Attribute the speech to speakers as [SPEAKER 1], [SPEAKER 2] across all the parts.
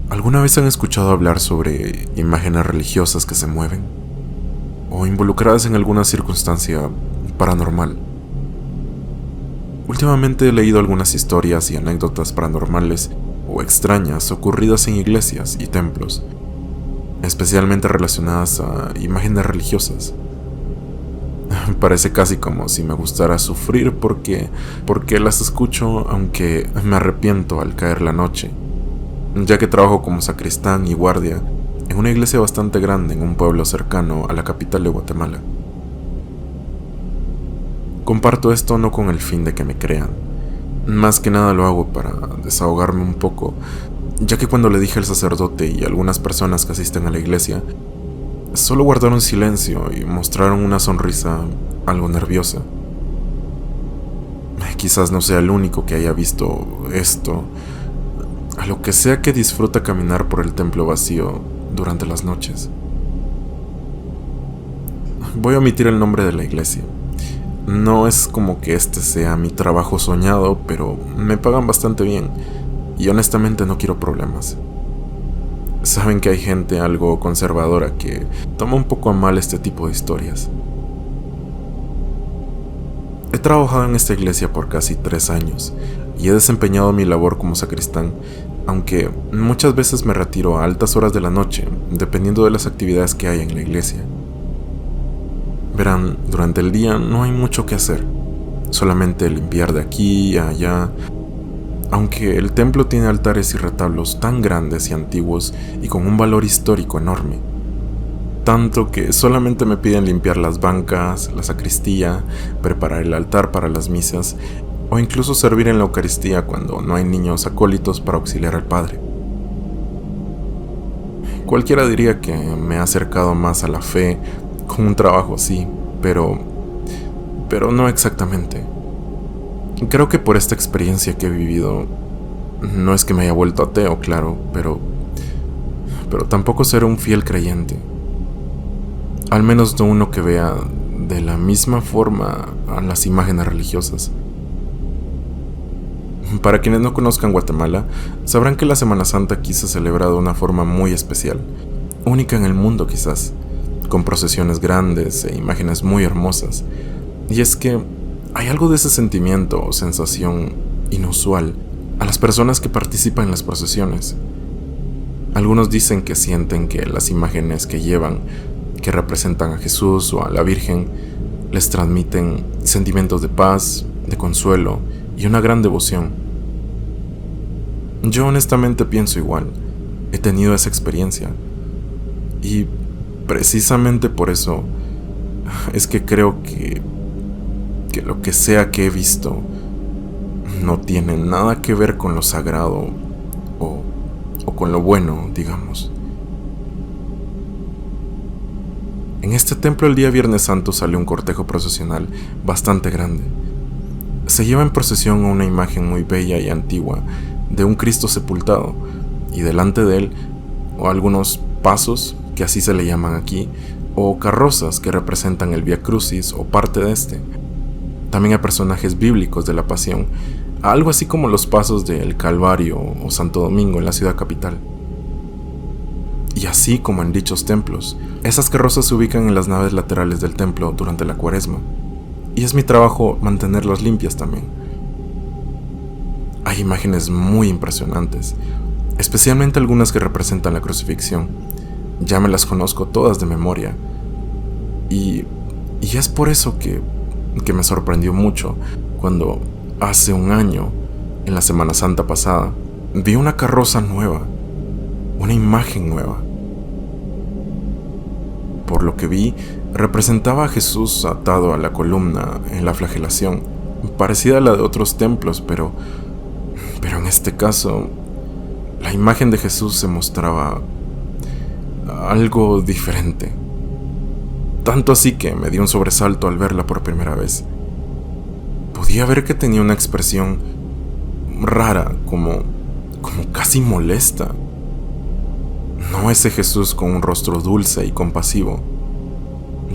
[SPEAKER 1] ¿Alguna vez han escuchado hablar sobre imágenes religiosas que se mueven? ¿O involucradas en alguna circunstancia paranormal? Últimamente he leído algunas historias y anécdotas paranormales o extrañas ocurridas en iglesias y templos, especialmente relacionadas a imágenes religiosas. Parece casi como si me gustara sufrir porque las escucho, aunque me arrepiento al caer la noche, ya que trabajo como sacristán y guardia en una iglesia bastante grande en un pueblo cercano a la capital de Guatemala. Comparto esto no con el fin de que me crean, más que nada lo hago para desahogarme un poco, ya que cuando le dije al sacerdote y a algunas personas que asisten a la iglesia, solo guardaron silencio y mostraron una sonrisa algo nerviosa. Quizás no sea el único que haya visto esto, a lo que sea que disfruta caminar por el templo vacío durante las noches. Voy a omitir el nombre de la iglesia. No es como que este sea mi trabajo soñado, pero me pagan bastante bien y honestamente no quiero problemas. Saben que hay gente algo conservadora que toma un poco a mal este tipo de historias. He trabajado en esta iglesia por casi 3 años y he desempeñado mi labor como sacristán, aunque muchas veces me retiro a altas horas de la noche, dependiendo de las actividades que hay en la iglesia. Verán, durante el día no hay mucho que hacer, solamente limpiar de aquí a allá. Aunque el templo tiene altares y retablos tan grandes y antiguos y con un valor histórico enorme, tanto que solamente me piden limpiar las bancas, la sacristía, preparar el altar para las misas o incluso servir en la Eucaristía cuando no hay niños acólitos para auxiliar al Padre. Cualquiera diría que me he acercado más a la fe con un trabajo así, pero no exactamente. Creo que por esta experiencia que he vivido, no es que me haya vuelto ateo, claro, pero tampoco seré un fiel creyente. Al menos no uno que vea de la misma forma a las imágenes religiosas. Para quienes no conozcan Guatemala, sabrán que la Semana Santa aquí se celebra de una forma muy especial, única en el mundo quizás, con procesiones grandes e imágenes muy hermosas. Y es que hay algo de ese sentimiento o sensación inusual a las personas que participan en las procesiones. Algunos dicen que sienten que las imágenes que llevan, que representan a Jesús o a la Virgen, les transmiten sentimientos de paz, de consuelo y una gran devoción. Yo honestamente pienso igual, he tenido esa experiencia y precisamente por eso es que creo que lo que sea que he visto no tiene nada que ver con lo sagrado o con lo bueno, digamos. En este templo el día Viernes Santo salió un cortejo procesional bastante grande. Se lleva en procesión una imagen muy bella y antigua de un Cristo sepultado, y delante de él, o algunos pasos, que así se le llaman aquí, o carrozas que representan el Vía Crucis o parte de este. También hay personajes bíblicos de la Pasión, algo así como los pasos del Calvario o Santo Domingo en la ciudad capital. Y así como en dichos templos, esas carrozas se ubican en las naves laterales del templo durante la Cuaresma, y es mi trabajo mantenerlas limpias también. Hay imágenes muy impresionantes, especialmente algunas que representan la crucifixión. Ya me las conozco todas de memoria, y es por eso que me sorprendió mucho cuando hace un año, en la Semana Santa pasada, vi una carroza nueva, una imagen nueva. Por lo que vi, representaba a Jesús atado a la columna en la flagelación, parecida a la de otros templos, pero en este caso, la imagen de Jesús se mostraba algo diferente. Tanto así que me dio un sobresalto al verla por primera vez. Podía ver que tenía una expresión rara, como casi molesta. No ese Jesús con un rostro dulce y compasivo.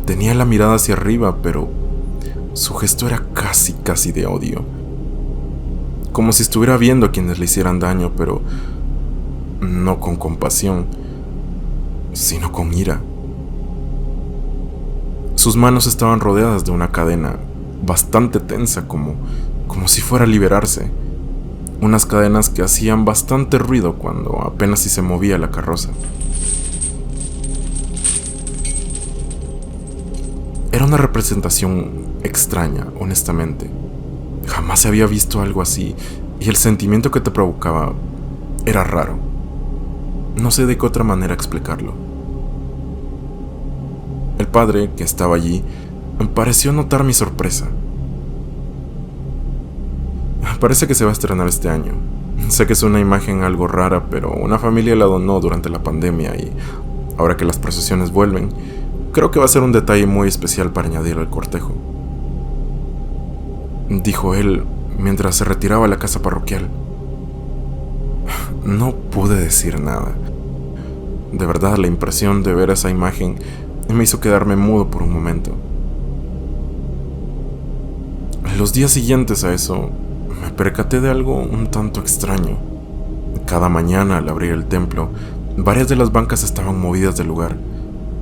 [SPEAKER 1] Tenía la mirada hacia arriba, pero su gesto era casi de odio. Como si estuviera viendo a quienes le hicieran daño, pero no con compasión, sino con ira. Sus manos estaban rodeadas de una cadena bastante tensa, como si fuera a liberarse. Unas cadenas que hacían bastante ruido cuando apenas si se movía la carroza. Era una representación extraña, honestamente. Jamás se había visto algo así, y el sentimiento que te provocaba era raro. No sé de qué otra manera explicarlo. El padre, que estaba allí, pareció notar mi sorpresa. Parece que se va a estrenar este año. Sé que es una imagen algo rara, pero una familia la donó durante la pandemia y ahora que las procesiones vuelven, creo que va a ser un detalle muy especial para añadir al cortejo, dijo él mientras se retiraba a la casa parroquial. No pude decir nada. De verdad, la impresión de ver esa imagen me hizo quedarme mudo por un momento. Los días siguientes a eso, me percaté de algo un tanto extraño. Cada mañana, al abrir el templo, varias de las bancas estaban movidas del lugar,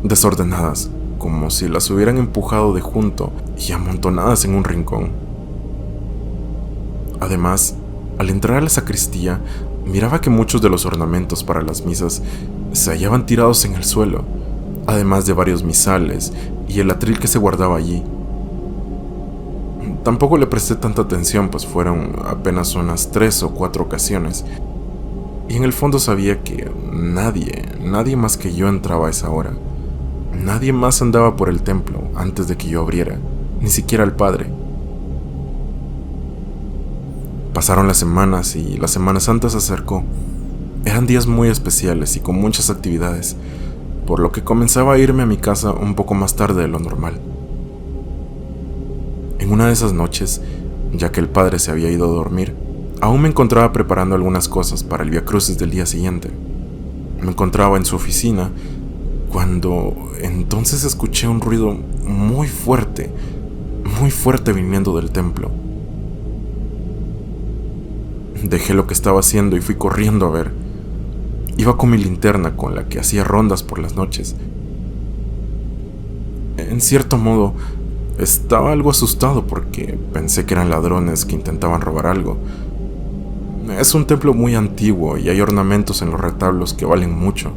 [SPEAKER 1] desordenadas, como si las hubieran empujado de junto y amontonadas en un rincón. Además, al entrar a la sacristía, miraba que muchos de los ornamentos para las misas se hallaban tirados en el suelo, además de varios misales y el atril que se guardaba allí. Tampoco le presté tanta atención, pues fueron apenas unas 3 o 4 ocasiones, y en el fondo sabía que nadie más que yo entraba a esa hora. Nadie más andaba por el templo antes de que yo abriera, ni siquiera el padre. Pasaron las semanas y la Semana Santa se acercó. Eran días muy especiales y con muchas actividades, por lo que comenzaba a irme a mi casa un poco más tarde de lo normal. En una de esas noches, ya que el padre se había ido a dormir, aún me encontraba preparando algunas cosas para el viacrucis del día siguiente. Me encontraba en su oficina cuando entonces escuché un ruido muy fuerte viniendo del templo. Dejé lo que estaba haciendo y fui corriendo a ver. Iba con mi linterna con la que hacía rondas por las noches. En cierto modo, estaba algo asustado porque pensé que eran ladrones que intentaban robar algo. Es un templo muy antiguo y hay ornamentos en los retablos que valen mucho.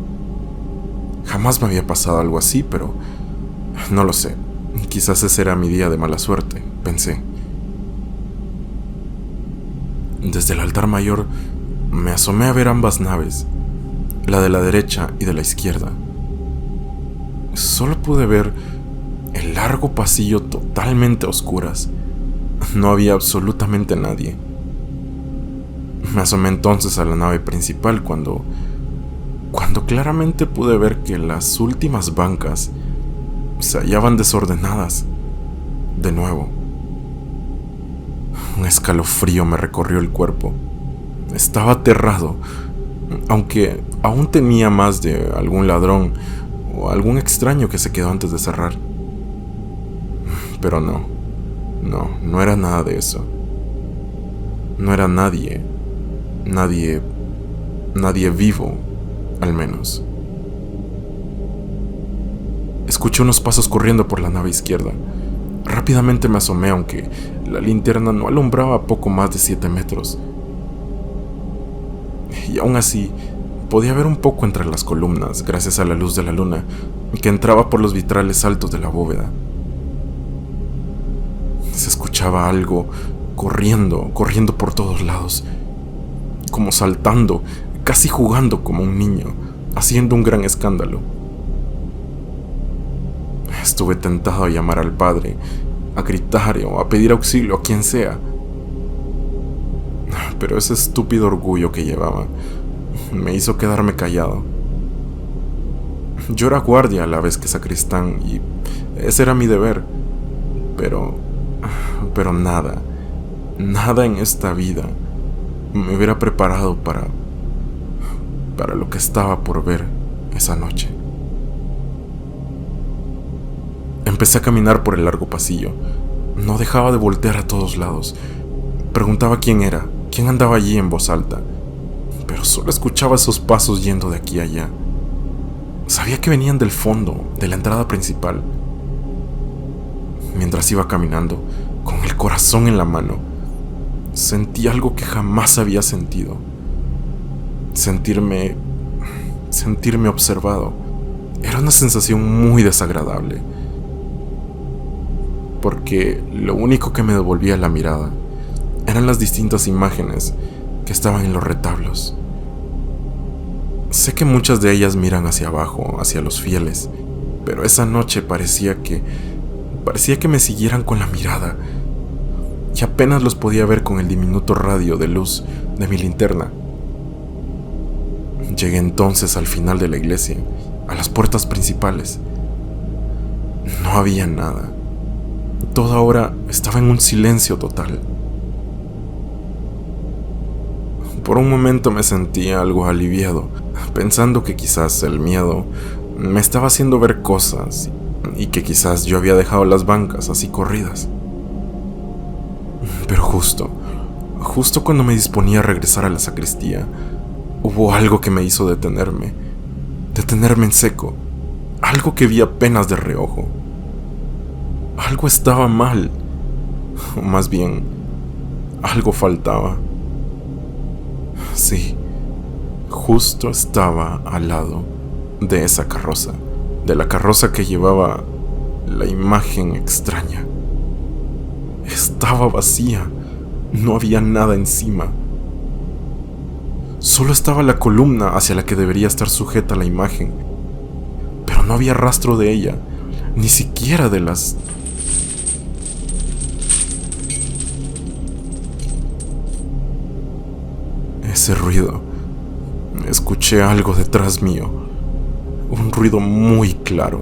[SPEAKER 1] Jamás me había pasado algo así, pero no lo sé. Quizás ese era mi día de mala suerte, pensé. Desde el altar mayor me asomé a ver ambas naves, la de la derecha y de la izquierda. Solo pude ver el largo pasillo totalmente a oscuras. No había absolutamente nadie. Me asomé entonces a la nave principal cuando claramente pude ver que las últimas bancas se hallaban desordenadas. De nuevo. Un escalofrío me recorrió el cuerpo. Estaba aterrado, aunque aún temía más de algún ladrón o algún extraño que se quedó antes de cerrar. Pero no era nada de eso. No era nadie vivo, al menos. Escuché unos pasos corriendo por la nave izquierda. Rápidamente me asomé, aunque la linterna no alumbraba poco más de 7 metros. Y aún así, podía ver un poco entre las columnas gracias a la luz de la luna que entraba por los vitrales altos de la bóveda. Se escuchaba algo corriendo por todos lados, como saltando, casi jugando como un niño, haciendo un gran escándalo. Estuve tentado a llamar al padre, a gritar o a pedir auxilio a quien sea. Pero ese estúpido orgullo que llevaba me hizo quedarme callado. Yo era guardia a la vez que sacristán y ese era mi deber. Pero nada en esta vida me hubiera preparado para lo que estaba por ver esa noche. Empecé a caminar por el largo pasillo. No dejaba de voltear a todos lados. Preguntaba quién era, quién andaba allí en voz alta. pero solo escuchaba esos pasos yendo de aquí a allá. Sabía que venían del fondo, de la entrada principal. Mientras iba caminando, con el corazón en la mano, sentí algo que jamás había sentido. Sentirme observado. Era una sensación muy desagradable, porque lo único que me devolvía la mirada eran las distintas imágenes que estaban en los retablos. Sé que muchas de ellas miran hacia abajo, hacia los fieles, pero esa noche parecía que me siguieran con la mirada, y apenas los podía ver con el diminuto radio de luz de mi linterna. Llegué entonces al final de la iglesia, a las puertas principales. No había nada. Todo ahora estaba en un silencio total. Por un momento me sentí algo aliviado, pensando que quizás el miedo me estaba haciendo ver cosas y que quizás yo había dejado las bancas así corridas. Pero justo cuando me disponía a regresar a la sacristía, hubo algo que me hizo detenerme en seco, algo que vi apenas de reojo. Algo estaba mal, o más bien, algo faltaba. Sí, justo estaba al lado de esa carroza, de la carroza que llevaba la imagen extraña. Estaba vacía, no había nada encima. Solo estaba la columna hacia la que debería estar sujeta la imagen, pero no había rastro de ella, ni siquiera de las... Ese ruido. Escuché algo detrás mío, un ruido muy claro.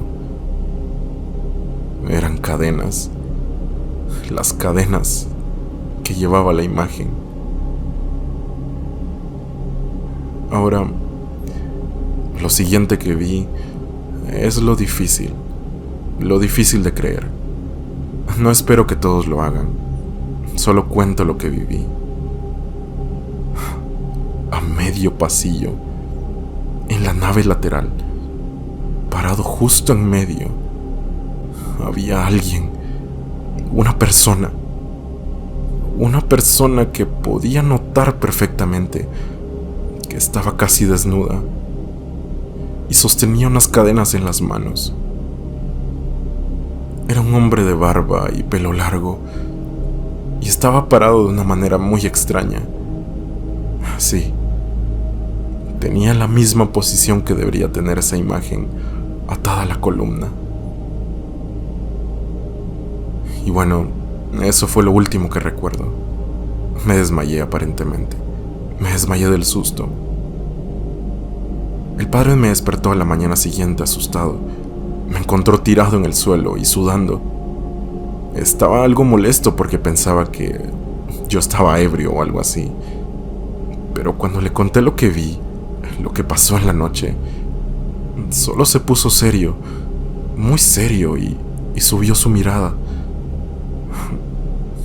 [SPEAKER 1] Eran cadenas, las cadenas que llevaba la imagen. Ahora, lo siguiente que vi es lo difícil de creer. No espero que todos lo hagan, solo cuento lo que viví. A medio pasillo, en la nave lateral, parado justo en medio, había alguien, una persona que podía notar perfectamente que estaba casi desnuda y sostenía unas cadenas en las manos. Era un hombre de barba y pelo largo y estaba parado de una manera muy extraña. Sí, tenía la misma posición que debería tener esa imagen, atada a la columna. Y bueno, eso fue lo último que recuerdo. Me desmayé aparentemente. Me desmayé del susto. El padre me despertó a la mañana siguiente asustado. Me encontró tirado en el suelo y sudando. Estaba algo molesto porque pensaba que yo estaba ebrio o algo así. Pero cuando le conté lo que vi, lo que pasó en la noche, solo se puso serio, muy serio, y subió su mirada.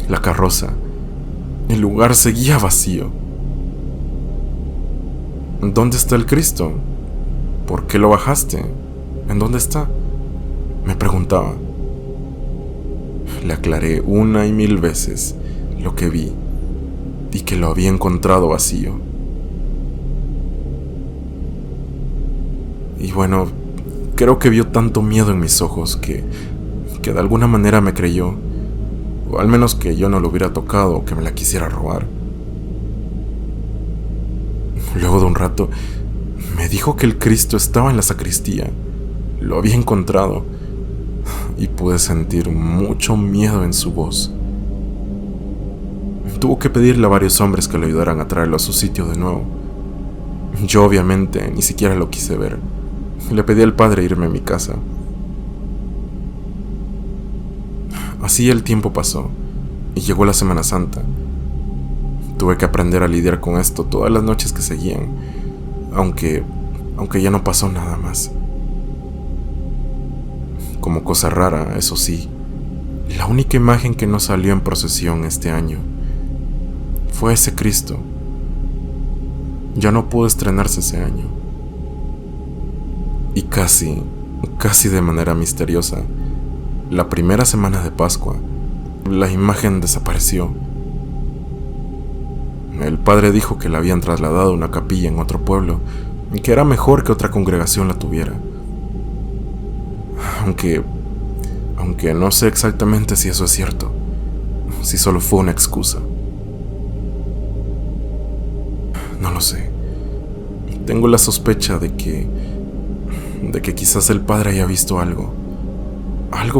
[SPEAKER 1] La carroza, el lugar seguía vacío. ¿Dónde está el Cristo? ¿Por qué lo bajaste? ¿En dónde está?, me preguntaba. Le aclaré una y mil veces lo que vi y que lo había encontrado vacío. Y bueno, creo que vio tanto miedo en mis ojos que de alguna manera me creyó, o al menos que yo no lo hubiera tocado o que me la quisiera robar. Luego de un rato, me dijo que el Cristo estaba en la sacristía, lo había encontrado, y pude sentir mucho miedo en su voz. Tuvo que pedirle a varios hombres que le ayudaran a traerlo a su sitio de nuevo. Yo obviamente ni siquiera lo quise ver. Le pedí al padre irme a mi casa. Así el tiempo pasó y llegó la Semana Santa. Tuve que aprender a lidiar con esto todas las noches que seguían, aunque ya no pasó nada más. Como cosa rara, eso sí, la única imagen que no salió en procesión este año fue ese Cristo. ya no pudo estrenarse ese año. Y casi de manera misteriosa, la primera semana de Pascua, la imagen desapareció. El padre dijo que la habían trasladado a una capilla en otro pueblo y que era mejor que otra congregación la tuviera. Aunque no sé exactamente si eso es cierto, si solo fue una excusa. No lo sé. Tengo la sospecha de que quizás el padre haya visto algo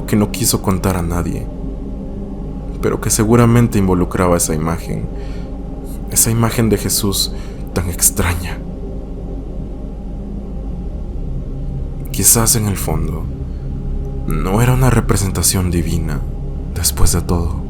[SPEAKER 1] que no quiso contar a nadie, pero que seguramente involucraba esa imagen de Jesús tan extraña. Quizás en el fondo no era una representación divina, después de todo.